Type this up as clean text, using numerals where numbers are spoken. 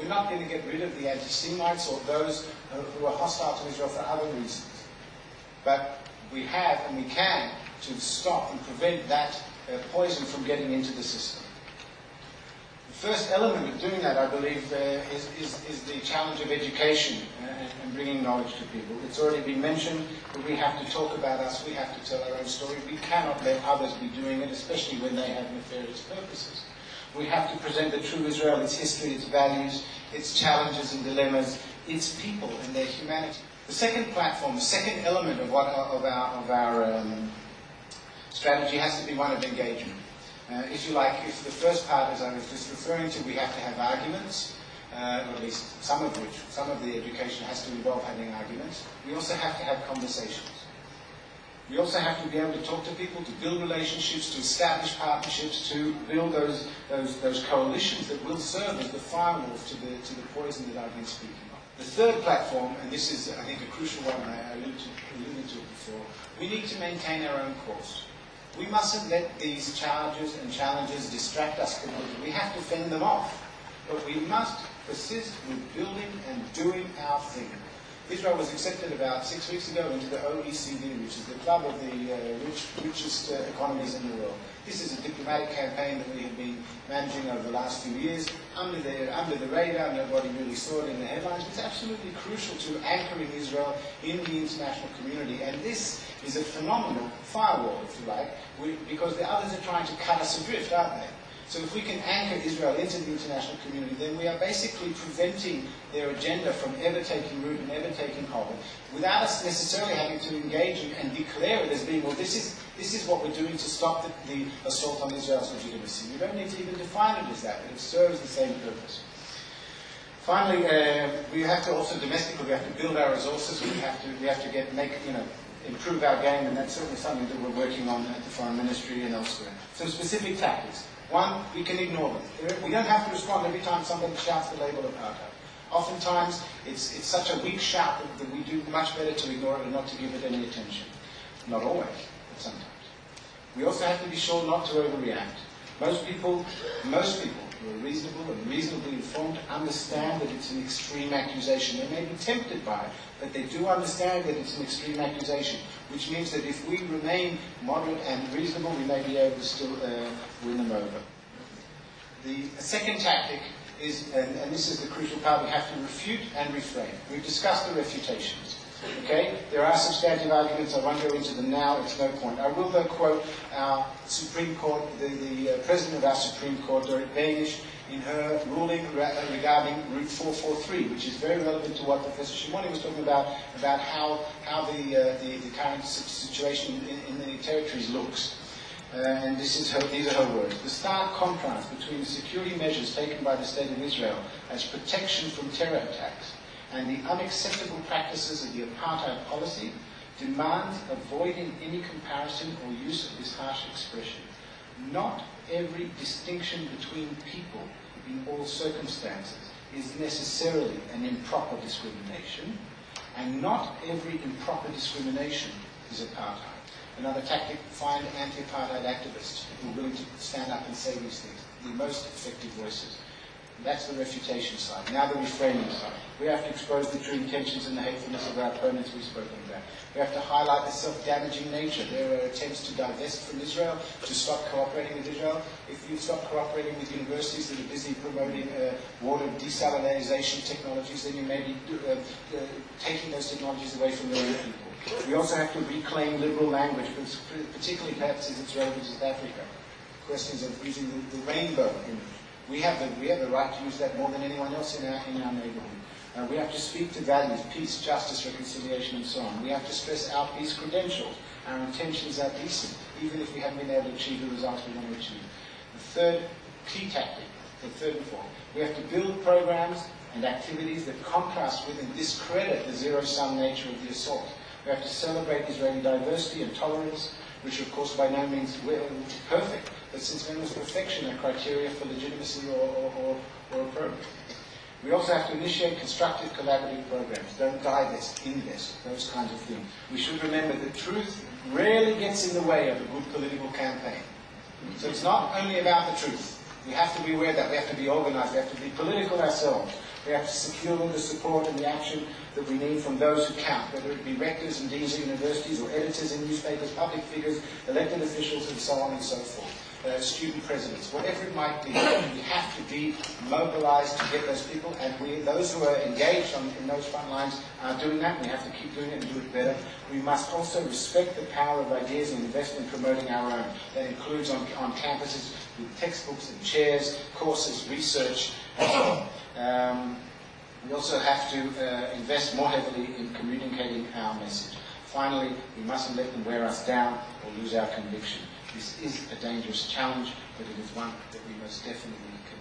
We're not going to get rid of the anti-Semites or those who are hostile to Israel for other reasons. But we have and we can to stop and prevent that poison from getting into the system. The first element of doing that, I believe, is the challenge of education and bringing knowledge to people. It's already been mentioned that we have to talk about us, we have to tell our own story. We cannot let others be doing it, especially when they have nefarious purposes. We have to present the true Israel, its history, its values, its challenges and dilemmas, its people and their humanity. The second platform, the second element of our strategy has to be one of engagement. If you like, if the first part, as I was just referring to, we have to have arguments, or at least some of the education has to involve having arguments. We also have to have conversations. We also have to be able to talk to people, to build relationships, to establish partnerships, to build those coalitions that will serve as the firewalls to the poison that I've been speaking of. The third platform, and this is, I think, a crucial one, I alluded to it before, we need to maintain our own course. We mustn't let these charges and challenges distract us completely. We have to fend them off. But we must persist with building and doing our thing. Israel was accepted about 6 weeks ago into the OECD, which is the club of the richest economies in the world. This is a diplomatic campaign that we have been managing over the last few years. Under the radar, nobody really saw it in the headlines. It's absolutely crucial to anchoring Israel in the international community. And this is a phenomenal firewall, if you like, because the others are trying to cut us adrift, aren't they? So if we can anchor Israel into the international community, then we are basically preventing their agenda from ever taking root and ever taking hold, without us necessarily having to engage and declare it as being, well, this is what we're doing to stop the assault on Israel's legitimacy. We don't need to even define it as that, but it serves the same purpose. Finally, we have to also domestically, we have to build our resources. We have to improve our game, and that's certainly something that we're working on at the Foreign Ministry and elsewhere. Some specific tactics. One, we can ignore them. We don't have to respond every time somebody shouts the label apartheid. Oftentimes, it's such a weak shout that we do much better to ignore it and not to give it any attention. Not always, but sometimes. We also have to be sure not to overreact. Most people who are reasonable and reasonably informed understand that it's an extreme accusation. They may be tempted by it, but they do understand that it's an extreme accusation, which means that if we remain moderate and reasonable, we may be able to still win them over. The second tactic is, and this is the crucial part, we have to refute and reframe. We've discussed the refutations. Okay? There are substantive arguments. I won't go into them now. It's no point. I will, though, quote our Supreme Court, the President of our Supreme Court, Dorit Benish, in her ruling regarding Route 443, which is very relevant to what Professor Shimoni was talking about how the current situation in the territories looks. And these are her words. The stark contrast between the security measures taken by the State of Israel as protection from terror attacks and the unacceptable practices of the apartheid policy demands avoiding any comparison or use of this harsh expression. Not every distinction between people in all circumstances is necessarily an improper discrimination, and not every improper discrimination is apartheid. Another tactic, find anti-apartheid activists who are willing to stand up and say these things, the most effective voices. That's the refutation side. Now the reframing side. We have to expose the true intentions and the hatefulness of our opponents we've spoken about. We have to highlight the self-damaging nature. There are attempts to divest from Israel, to stop cooperating with Israel. If you stop cooperating with universities that are busy promoting water desalination technologies, then you may be taking those technologies away from the young people. We also have to reclaim liberal language, particularly perhaps as it's relevant to South Africa. Questions of using the rainbow image. We have the right to use that more than anyone else in our neighborhood. We have to speak to values, peace, justice, reconciliation, and so on. We have to stress our peace credentials. Our intentions are decent, even if we haven't been able to achieve the results we want to achieve. The third key tactic, the third and fourth, we have to build programs and activities that contrast with and discredit the zero-sum nature of the assault. We have to celebrate Israeli diversity and tolerance, which of course by no means is perfect, but since when was perfection a criteria for legitimacy or appropriate? We also have to initiate constructive collaborative programs. Don't divest, invest, those kinds of things. We should remember that truth rarely gets in the way of a good political campaign. So it's not only about the truth. We have to be aware of that. We have to be organized. We have to be political ourselves. We have to secure the support and the action that we need from those who count, whether it be rectors and deans of universities or editors in newspapers, public figures, elected officials, and so on and so forth. Student presidents, whatever it might be, we have to be mobilized to get those people, and those who are engaged in those front lines are doing that. We have to keep doing it and do it better. We must also respect the power of ideas and invest in promoting our own. That includes on campuses with textbooks and chairs, courses, research, and so on. We also have to invest more heavily in communicating our message. Finally, we mustn't let them wear us down or lose our conviction. This is a dangerous challenge, but it is one that we most definitely can